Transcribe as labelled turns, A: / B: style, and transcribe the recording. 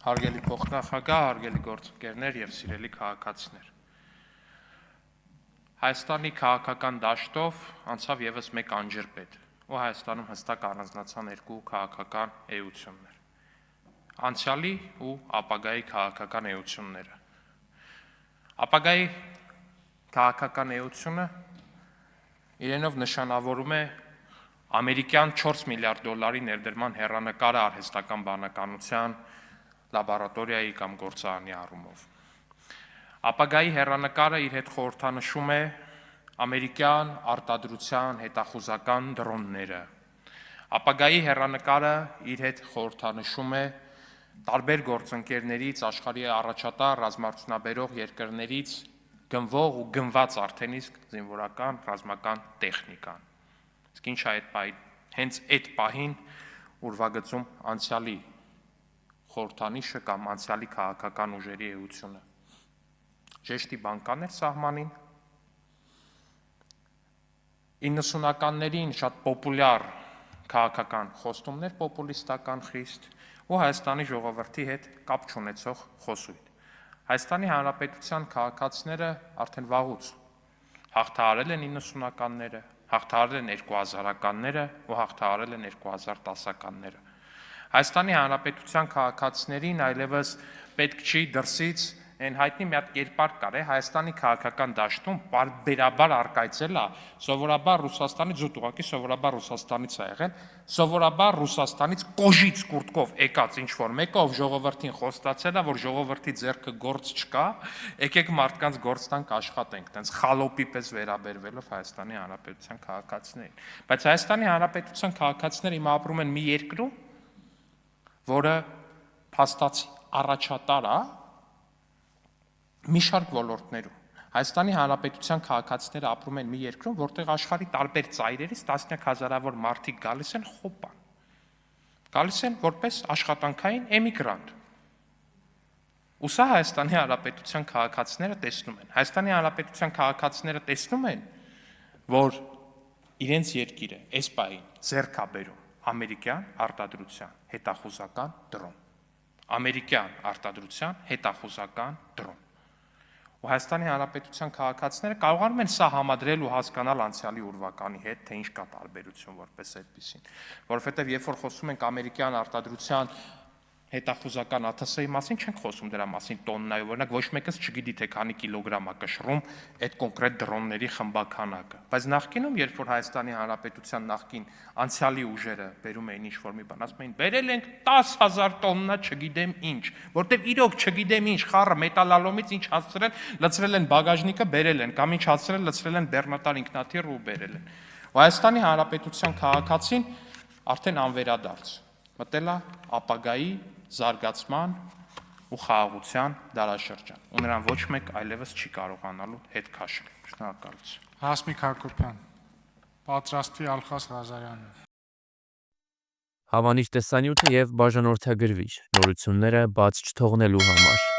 A: Հարգելի փոխնախագահ, հարգելի գործընկերներ եւ սիրելի քաղաքացիներ։ Հայաստանի քաղաքական դաշտով անցավ եւս մեկ անջրպետ, ու Հայաստանում հստակ առանձնացան երկու քաղաքական էություններ։ Անցյալի ու ապագայի քաղաքական էությունները։ Ապագայի քաղաքական էությունը իրենով նշանավորում է ամերիկյան 4 միլիարդ դոլարի ներդրման հեռանկարը արհեստական բանականության լաբորատորիայի կամ գործարանի առումով։ Ապագայի հեռանկարը իր հետ խորհրդանշում է ամերիկյան արտադրության հետախուզական դրոնները։ Ապագայի հեռանկարը իր հետ խորհրդանշում է տարբեր գործընկերներից, աշխարհի առաջատար ռազմարտունաբերող երկրներից գնվող ու գնված արդեն իսկ զինվորական ռազմական տեխնիկան։ Իսկ ինչ է հենց այդ պահին ուրվագծում անցյալի խորհրդանիշը կամ անցյալի քաղաքական ուժերի էությունը։ Ժեշտի բանկաներ սահմանին 90-ականներին շատ պոպուլյար քաղաքական խոստումներ, պոպուլիստական խիստ ու Հայաստանի ժողովրդի հետ կապ չունեցող խոսույթ։ Հայաստանի Հանրապետության քաղաքացիները արդեն վաղուց հաղթահարել են 90-ականները, հաղթահարել են 2000-ականները ու հաղթահարել են 2010-ականները։ Հայաստանի Հանրապետության քաղաքացիներին այլևս պետք չի դրսից այն հայտնի մի հատ կերպար կար, Հայաստանի քաղաքական դաշտում պարբերաբար արկայծել է, սովորաբար Ռուսաստանից զուտ ուղղակի սովորաբար Ռուսաստանից է եղել, սովորաբար Ռուսաստանից կոժից կուրտկով եկած ինչ-որ մեկը, ով ժողովրդին խոստացել է, որ ժողովրդի ձեռքը գործ չկա, եկեք մարդկանց գործ տանք աշխատենք, տենց խալոպի պես վերաբերվելով Հայաստանի Հանրապետության քաղաքացիներին։ Բայց Հայաստանի Հանրապետության քաղաքացիները հիմա ապրում են մի երկրում, որը փաստացի առաջատար է մի շարք ոլորտներում։ Հայաստանի Հանրապետության քաղաքացիները ապրում են մի երկրում, որտեղ աշխարհի տարբեր ծայրերից տասնյակ հազարավոր մարդիկ գալիս են խոպան, գալիս են որպես աշխատանքային էմիգրանտ։ Ու սա Հայաստանի Հանրապետության քաղաքացիները տեսնում են։ Հայաստանի Հանրապետության քաղաքացիները տեսնում են, որ իրենց երկիրը այս պահին ձեռք է բերում ամերիկյան արտադրության հետախուզական դրոն։ Ամերիկյան արտադրության հետախուզական դրոն։ Ու Հայաստանի Հանրապետության քաղաքացիները կարողանում են սա համադրել ու հասկանալ անցյալի ուրվականի հետ, թե ինչ կա տարբերություն որպես այդպեսին, որովհետև երբ որ խոսում ենք ամերիկյան արտադրության հետախուզական ԱԹՍ-ի մասին, չենք խոսում դրա մասին տոննայով, օրինակ ոչ մեկս չգիտի թե քանի կիլոգրամ է կշռում այդ կոնկրետ դրոնների խմբաքանակը, բայց նախկինում, երբ որ Հայաստանի Հանրապետության նախկին անցյալի ուժերը բերում էին ինչ-որ մի բան, ասում էին բերել ենք 10,000 տոննա չգիտեմ ինչ, որտեվ իրոք չգիտեմ ինչ խառը մետալալոմից ինչ հասցրել, լցրել են բագաժնիկը, բերել են, կամ ինչ հասցրել, լցրել են բեռնատար ինքնաթիռ ու բերել են։ Ու Հայաստանի Հանրապետության քաղաքացին արդեն անվերադարձ մտել է ապագայի զարգացման ու խաղաղության դարաշրջան, ու նրան ոչ մեկ այլևս չի կարողանալու հետ քաշել։ Շնորհակալություն։
B: Հասմիկ Հակոբյան, պատրաստվի Ալխաս Ղազարյանը։
C: Հավանիչ տեսանյութը եւ բաժանորդագրվիչ նորությունները բաց չթողնելու համար